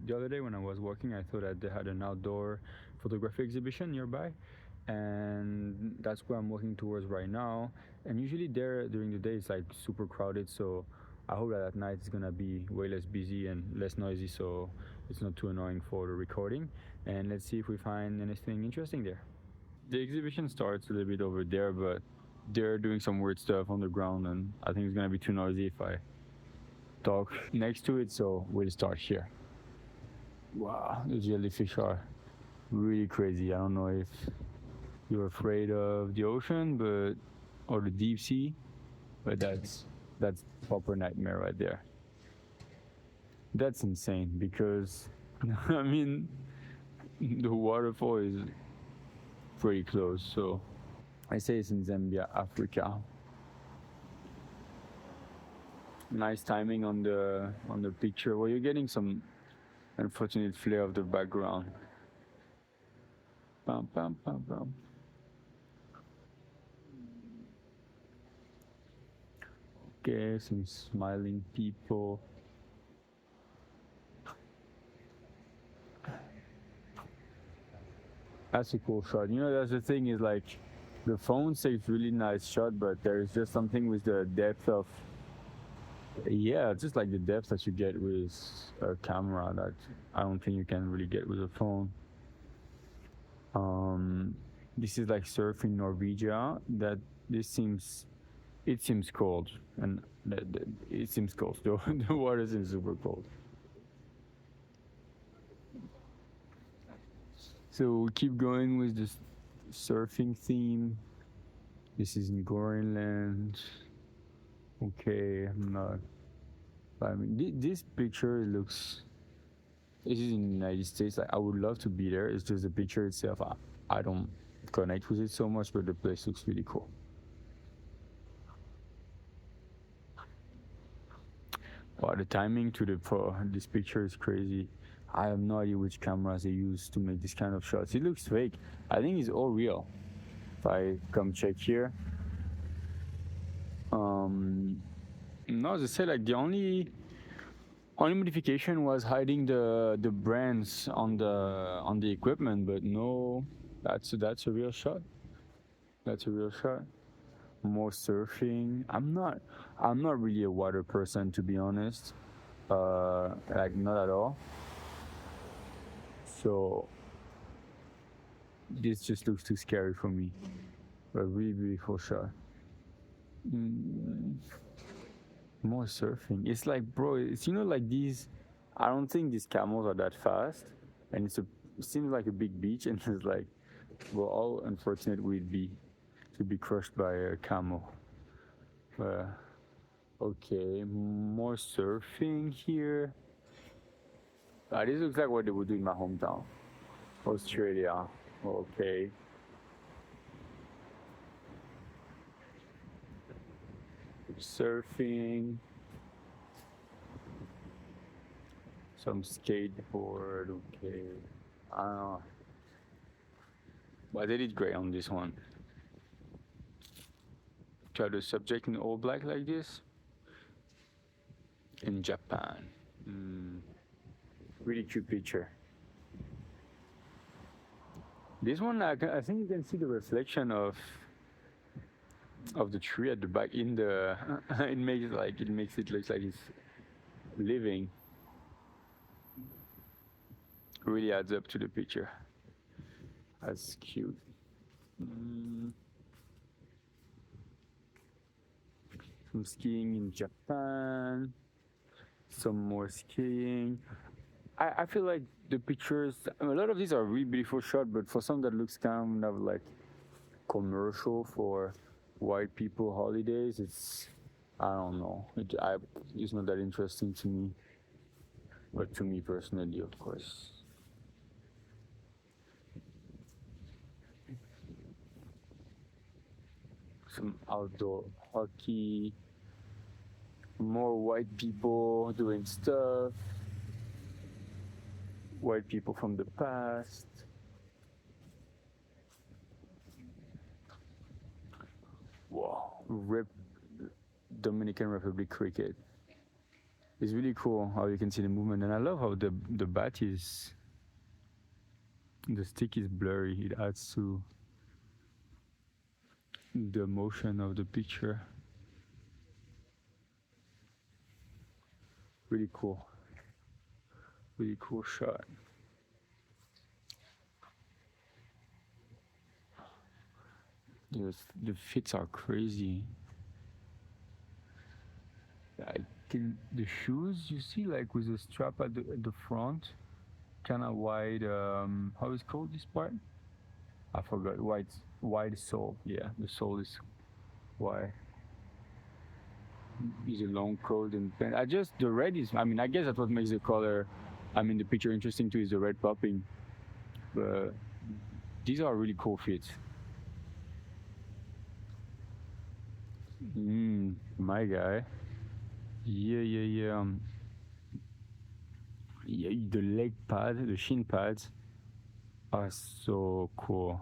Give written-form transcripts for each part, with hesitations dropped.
the other day when I was walking, I thought that they had an outdoor photography exhibition nearby, and that's where I'm walking towards right now. And usually there during the day it's like super crowded, so I hope that at night it's gonna be way less busy and less noisy, so it's not too annoying for the recording. And let's see if we find anything interesting there. The exhibition starts a little bit over there, but they're doing some weird stuff on the ground, and I think it's gonna be too noisy if I talk next to it, so we'll start here. Wow, the jellyfish are really crazy. I don't know if you're afraid of the ocean, but or the deep sea, but that's proper nightmare right there. That's insane because I mean the waterfall is pretty close, so I say it's in Zambia, Africa. Nice timing on the picture. Well, you're getting some unfortunate flare of the background. Pam, pam, pam, pam. Okay, some smiling people. That's a cool shot. You know, that's the thing is like the phone takes really nice shot, but there's just something with the depth of, yeah, just like the depth that you get with a camera that I don't think you can really get with a phone. This is like surfing Norwegia. That this seems, it seems cold, and it seems cold. The water seems super cold. So we keep going with this surfing theme. This is in Greenland. Okay, I'm not. I mean, this picture looks. This is in the United States. Like, I would love to be there. It's just the picture itself. I don't connect with it so much, but the place looks really cool. Wow, the timing to the for this picture is crazy. I have no idea which cameras they use to make this kind of shots. It looks fake. I think it's all real. If I come check here, no, as I said, like the only modification was hiding the brands on the equipment, but no, that's a real shot. That's a real shot. More surfing. I'm not really a water person, to be honest. Like not at all. So this just looks too scary for me. A really beautiful shot. Mm, more surfing. It's like, bro, it's, you know, like these. I don't think these camels are that fast, and it seems like a big beach, and it's like, we're all unfortunate we'd be to be crushed by a camel. Uh, okay, more surfing here. This looks like what they would do in my hometown, Australia. Okay. Surfing, some skateboard. Okay. I don't know. But they did great on this one. Try the subject in all black like this in Japan. Really cute picture. This one, I think you can see the reflection of the tree at the back in the. It makes it look like it's living. Really adds up to the picture. That's cute. Some skiing in Japan. Some more skiing. I feel like the pictures, I mean, a lot of these are really beautiful shots, but for some that looks kind of like commercial for white people holidays, I don't know. It's not that interesting to me, but to me personally, of course. Some outdoor hockey, more white people doing stuff, white people from the past. Wow, Dominican Republic cricket. it's really cool how you can see the movement, and I love how the bat is, the stick is blurry. It adds to the motion of the picture. Really cool. Really cool shot. The fits are crazy. The shoes you see, like with the strap at the front, kind of wide. How is it called this part? I forgot. Wide sole. Yeah, the sole is wide. Is a long coat and pant. The red is. I mean, I guess that's what makes the color. I mean, the picture interesting too is the red popping. But these are really cool fits. My guy. Yeah. Yeah, the leg pad, the shin pads are so cool.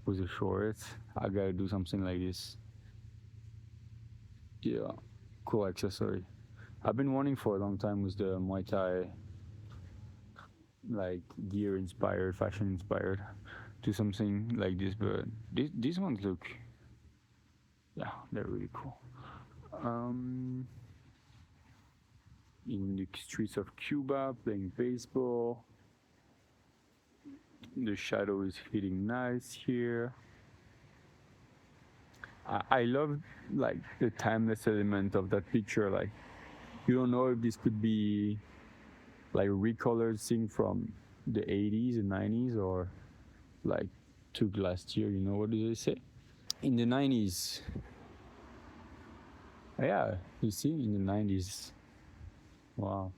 With the shorts, I gotta do something like this. Yeah, cool accessory. I've been wanting for a long time with the Muay Thai, like gear inspired, fashion inspired, do something like this. But these ones look, yeah, they're really cool. In the streets of Cuba, playing baseball. The shadow is hitting nice here. I love like the timeless element of that picture. Like you don't know if this could be like recolored scene from the 80s and 90s or like took last year. You know, what do they say? In the 90s. Yeah, you see, in the 90s. Wow.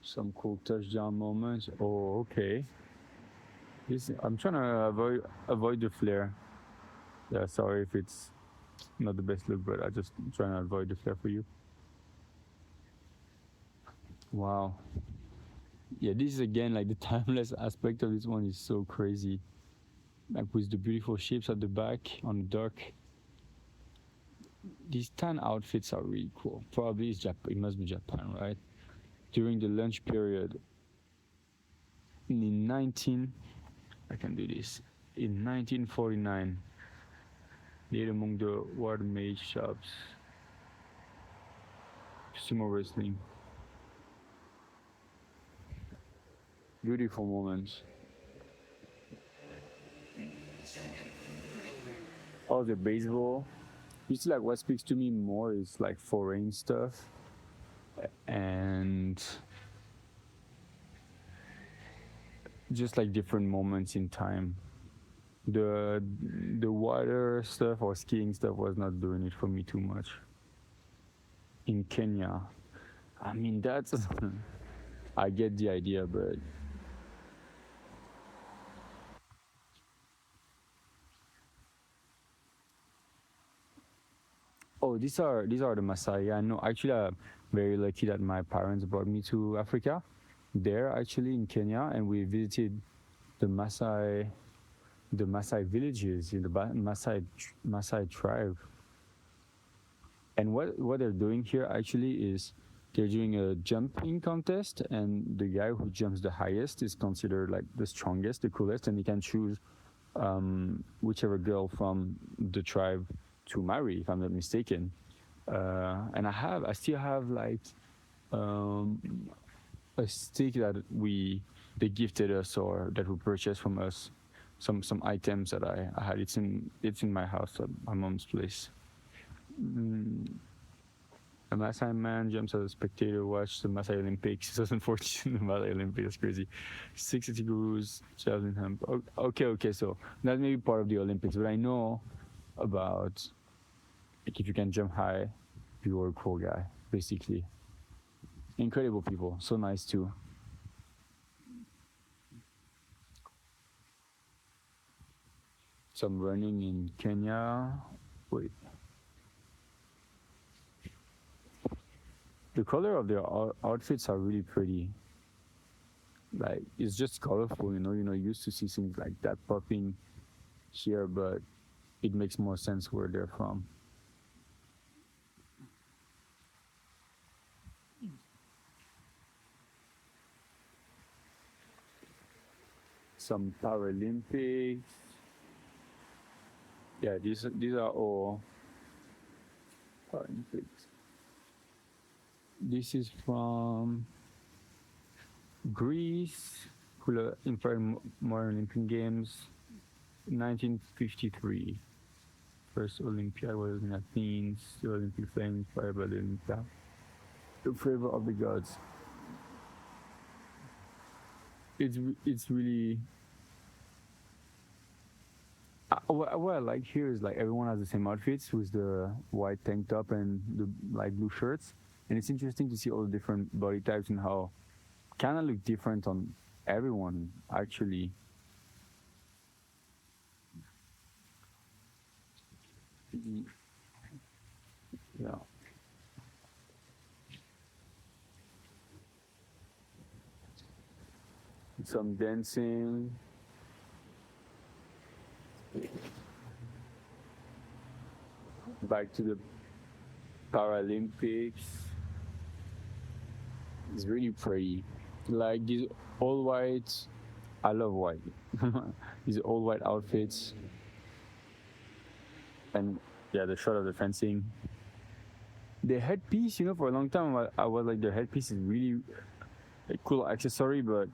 Some cool touchdown moments. Oh, okay. I'm trying to avoid the flare. Yeah, sorry if it's not the best look, but I just trying to avoid the flare for you. Wow. Yeah, this is again like the timeless aspect of this one is so crazy. Like with the beautiful shapes at the back on the duck. These tan outfits are really cool. Probably it must be Japan, right? During the lunch period in I can do this. In 1949, laid among the water-made shops, sumo wrestling. Beautiful moments. Oh, the baseball. You see, like what speaks to me more is like foreign stuff, and just like different moments in time. The water stuff or skiing stuff was not doing it for me too much. In Kenya, I mean that's I get the idea, but oh, these are the Maasai. I know. Actually, I'm very lucky that my parents brought me to Africa. There, actually, in Kenya, and we visited the Maasai villages in the Maasai tribe. And what they're doing here actually is they're doing a jumping contest, and the guy who jumps the highest is considered like the strongest, the coolest, and he can choose whichever girl from the tribe to marry, if I'm not mistaken. And I still have like um, a stick that they gifted us or that we purchased from us. Some items that I had. It's in my house at my mom's place. A Maasai man jumps as a spectator. Watch the Maasai Olympics 2014. The Maasai Olympics, that's crazy. 60 gurus, javelin hump. Okay. So that may be part of the Olympics, but I know about like if you can jump high, you are a cool guy. Basically, incredible people. So nice too. Some running in Kenya. Wait. The color of their outfits are really pretty. Like it's just colorful, you know. Used to see things like that popping here, but it makes more sense where they're from. Some Paralympics. Yeah, these are all Paralympics. This is from Greece, Infrared Olympic Games, 1953. First Olympiad was in Athens, the Olympic Flames, inspired by the Olympia. The favor of the gods. It's really what I like here is like everyone has the same outfits with the white tank top and the light blue shirts, and it's interesting to see all the different body types and how kind of look different on everyone actually. Yeah. Some dancing. Back to the Paralympics. It's really pretty. Like these all white. I love white. These all white outfits. And yeah, the shot of the fencing. The headpiece, for a long time I was like, the headpiece is really a cool accessory, but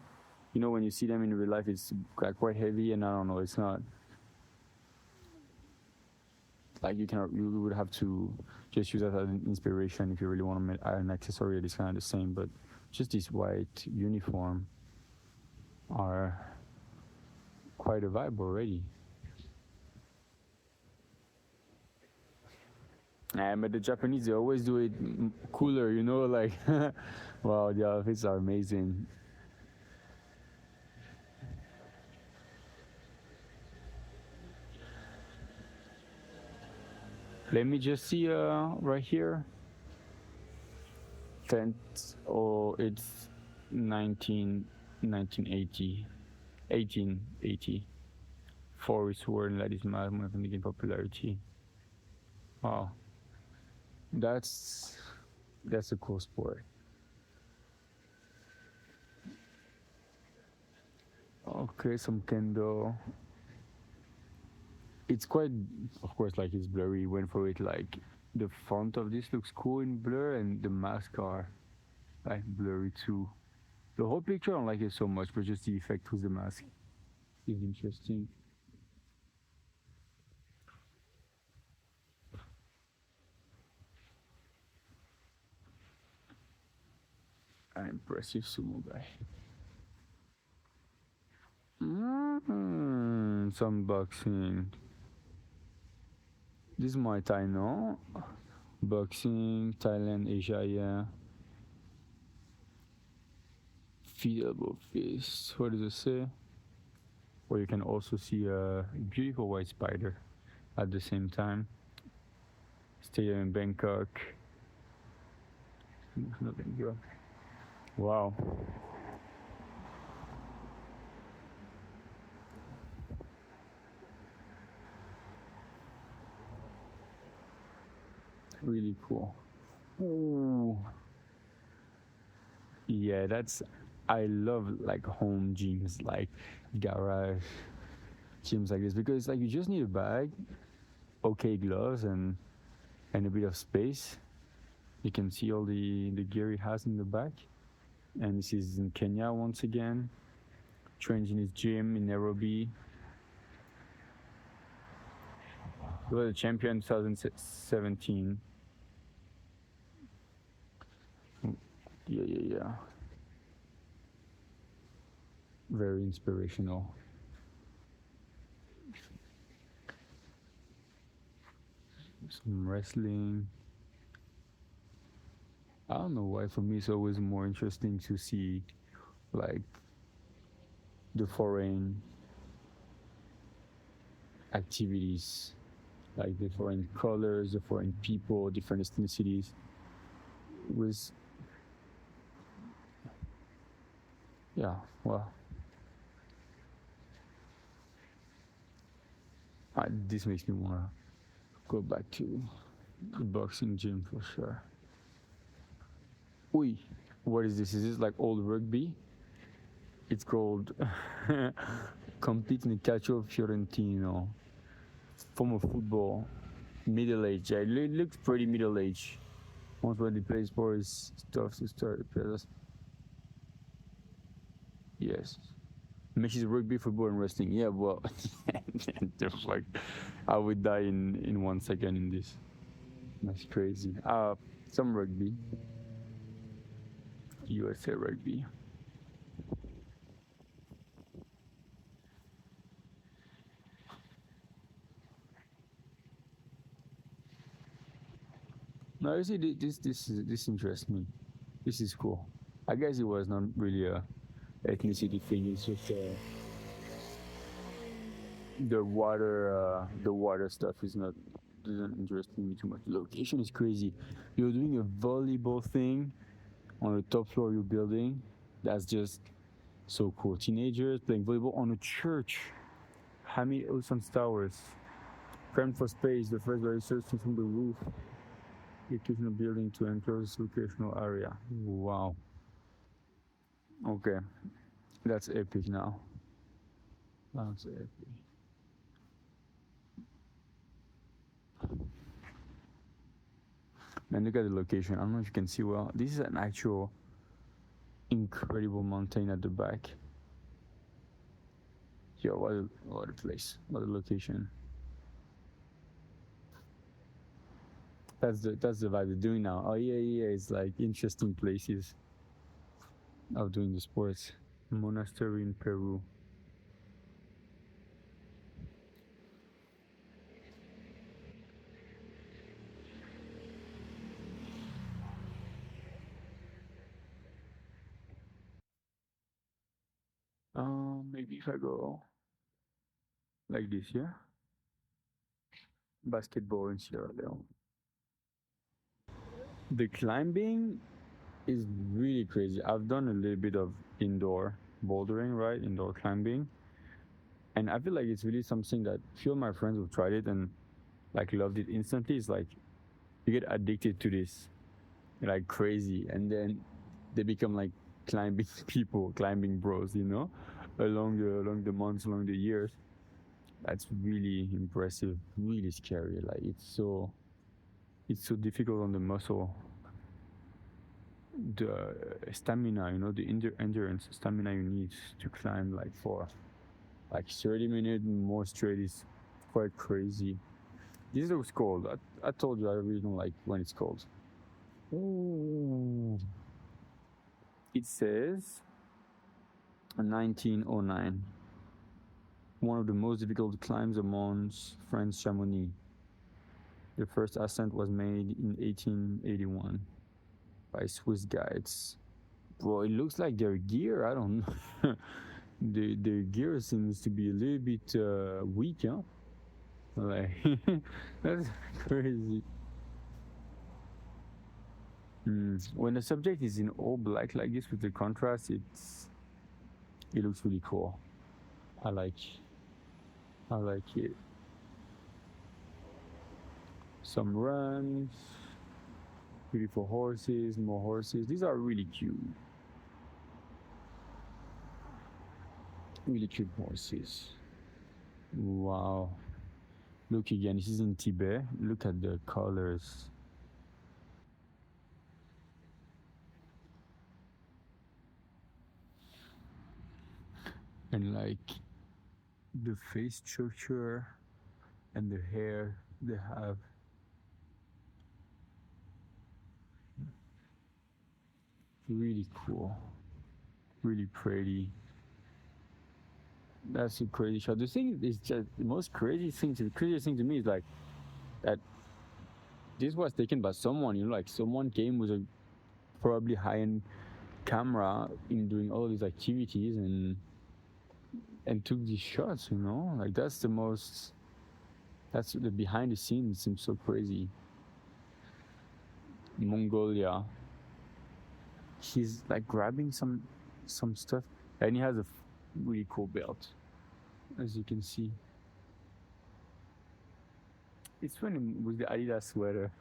when you see them in real life, it's quite heavy, and I don't know, it's not like you would have to just use that as an inspiration if you really want to make an accessory that is kind of the same, but just this white uniform are quite a vibe already. But the Japanese, they always do it cooler, like, wow, the outfits are amazing. Let me just see right here. It's 1980. 1880. Forest War and Ladies Movement and gain popularity. Wow. That's a cool sport. Okay, some kendo. It's quite, of course, like it's blurry. Went for it. Like the font of this looks cool in blur, and the masks are like blurry too. The whole picture I don't like it so much, but just the effect with the mask is interesting. An impressive sumo guy. Some boxing. This is Muay Thai, no? Boxing, Thailand, Asia, yeah. Feet, elbow, fist. What does it say? Or you can also see a beautiful white spider at the same time. Stadium in Bangkok. Wow. Really cool. Ooh. Yeah, I love like home gyms, like garage gyms like this, because like you just need a bag, okay gloves, and a bit of space. You can see all the gear he has in the back. And this is in Kenya once again. Trains in his gym in Nairobi. He was a champion 2017. Yeah. Very inspirational. Some wrestling. I don't know why, for me it's always more interesting to see like the foreign activities, like the foreign colors, the foreign people, different ethnicities. With yeah, well, This makes me want to go back to the boxing gym for sure. Oi, what is this? Is this like old rugby? It's called Compete in the Calcio Fiorentino. Form of football. Middle age. Yeah, it looks pretty middle age. Once when they play sports stuff to start. Yes. Mixes rugby, football, and wrestling. Yeah, well, like, I would die in 1 second in this. That's crazy. Some rugby. USA rugby. No, you see, this interests me. This is cool. I guess it was not really a ethnicity thing. It's just the water stuff is not doesn't interest me too much. The location is crazy. You're doing a volleyball thing on the top floor of your building. That's just so cool. Teenagers playing volleyball on a church. Hamid Olson's Towers. Crammed for space, the first research from the roof. Educational building to enclose recreational area. Wow. Okay. That's epic now. That's epic. Man, look at the location. I don't know if you can see well. This is an actual incredible mountain at the back. Yo, what a place. What a location. That's the vibe they're doing now. Oh yeah, it's like interesting places of doing the sports. Monastery in Peru. Maybe if I go like this, yeah. Basketball in Sierra Leone. The climbing is really crazy. I've done a little bit of indoor bouldering, right? Indoor climbing. And I feel like it's really something that few of my friends have tried it and like loved it instantly. It's like you get addicted to this like crazy and then they become like climbing people, climbing bros, along the months, along the years. That's really impressive, really scary. Like it's so difficult on the muscle, the stamina, the endurance stamina you need to climb like for like 30 minutes more straight is quite crazy. This looks cold. I told you I really don't like when it's cold. Ooh. It says 1909. One of the most difficult climbs among France Chamonix. The first ascent was made in 1881 by Swiss guides. Bro, it looks like their gear, I don't know. Their gear seems to be a little bit weak, huh? Like, that's crazy. When the subject is in all black like this with the contrast, it looks really cool. I like it. Some runs, beautiful horses, more horses. These are really cute. Really cute horses. Wow. Look again, this is in Tibet. Look at the colors. And like the face structure and the hair they have. Really cool. Really pretty. That's a crazy shot. The thing is just the most the craziest thing to me is like that this was taken by someone, like someone came with a probably high-end camera in doing all these activities and took these shots, like that's the behind the scenes seems so crazy. Mongolia. He's like grabbing some stuff and he has a really cool belt, as you can see. It's funny with the Adidas sweater.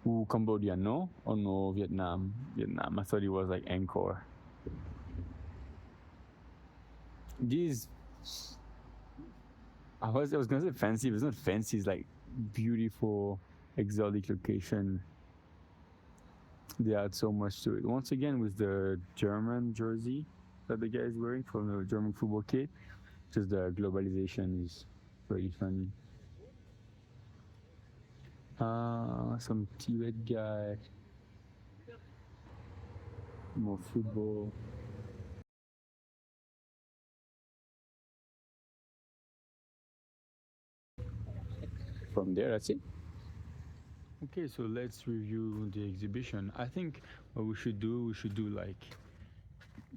Ooh, Cambodia, no? Oh no, Vietnam. Vietnam. I thought it was like Angkor. These, I was gonna say fancy, but it's not fancy. It's like beautiful, exotic location. They add so much to it. Once again, with the German jersey that the guy is wearing from the German football kit, just the globalization is pretty funny. Some Tibet guy, more football. From there, that's it. Okay, so let's review the exhibition. I think what we should do like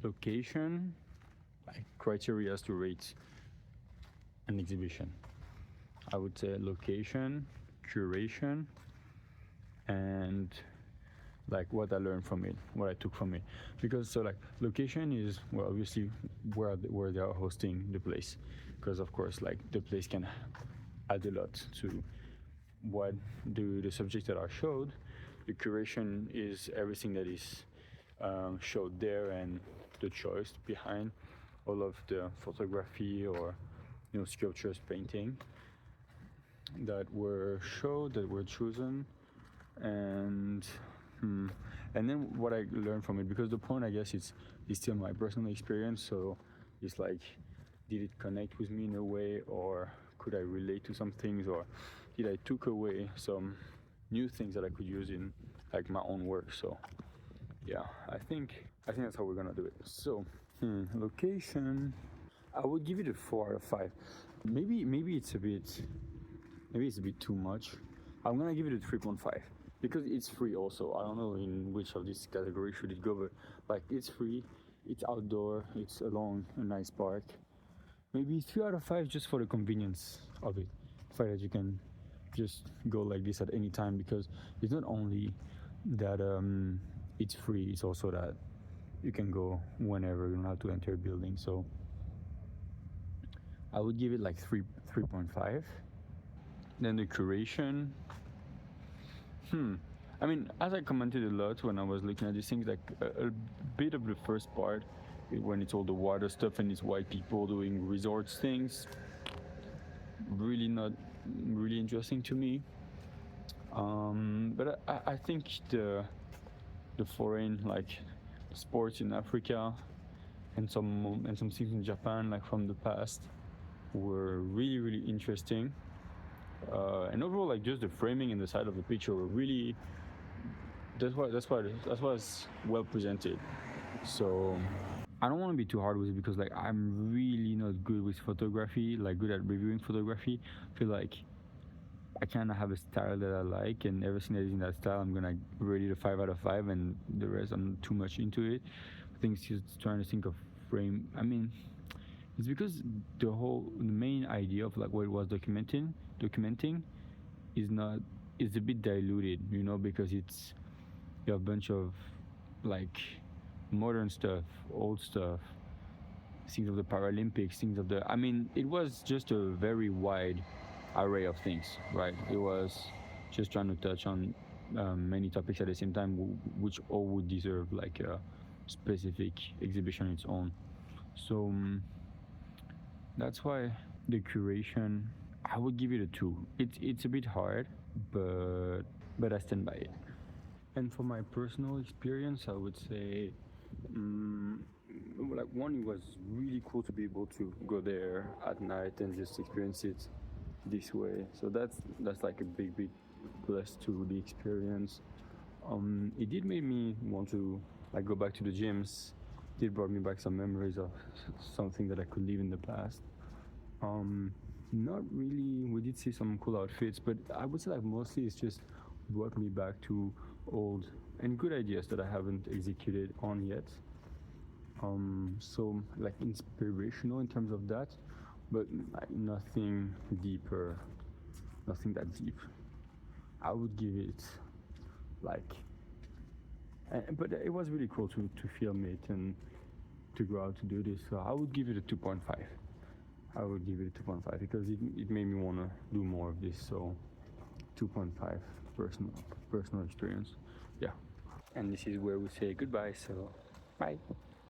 location, like criteria to rate an exhibition. I would say location, curation, and like what I learned from it, what I took from it. Because so like location is well obviously where they are hosting the place, because of course like the place can add a lot to what the subjects that are showed. The curation is everything that is showed there and the choice behind all of the photography or sculptures, painting that were showed, that were chosen, and and then what I learned from it, because the point I guess is still my personal experience. So it's like, did it connect with me in a way, or could I relate to some things, or did I took away some new things that I could use in like my own work. So yeah, I think that's how we're gonna do it. So location, I would give it a 4 out of 5. Maybe it's a bit too much. I'm gonna give it a 3.5 because it's free also. I don't know in which of these categories should it go, but like it's free, it's outdoor, it's along a nice park. Maybe 3 out of 5 just for the convenience of it. The fact that you can just go like this at any time, because it's not only that it's free, it's also that you can go whenever. You don't have to enter a building. So I would give it like 3.5. Then the curation. I mean, as I commented a lot when I was looking at these things, like a bit of the first part, when it's all the water stuff and it's white people doing resorts things, really not really interesting to me. But I think the foreign like sports in Africa and some things in Japan, like from the past, were really interesting. And overall, like just the framing and the side of the picture were really, that's what's well presented. So I don't want to be too hard with it, because like I'm really not good with photography, like good at reviewing photography. I feel like I kind of have a style that I like, and everything that is in that style, I'm gonna rate it a 5 out of 5, and the rest I'm not too much into it. I think it's just trying to think of frame. I mean, it's because the main idea of like what it was documenting is not is a bit diluted, because you have a bunch of like modern stuff, old stuff, things of the Paralympics, things of the. I mean, it was just a very wide array of things, right? It was just trying to touch on many topics at the same time, which all would deserve like a specific exhibition on its own. So that's why the curation, I would give it a 2. It's a bit hard, but I stand by it. And for my personal experience, I would say, like one, it was really cool to be able to go there at night and just experience it this way. So that's like a big plus to the experience. It did make me want to like go back to the gyms. It did brought me back some memories of something that I could live in the past. Not really. We did see some cool outfits, but I would say like mostly it's just brought me back to old and good ideas that I haven't executed on yet. So like inspirational in terms of that, but like nothing deeper, nothing that deep. I would give it like, but it was really cool to film it and to go out to do this. So I would give it a 2.5. I would give it a 2.5 because it made me want to do more of this. So 2.5 personal experience. Yeah. And this is where we say goodbye. So bye.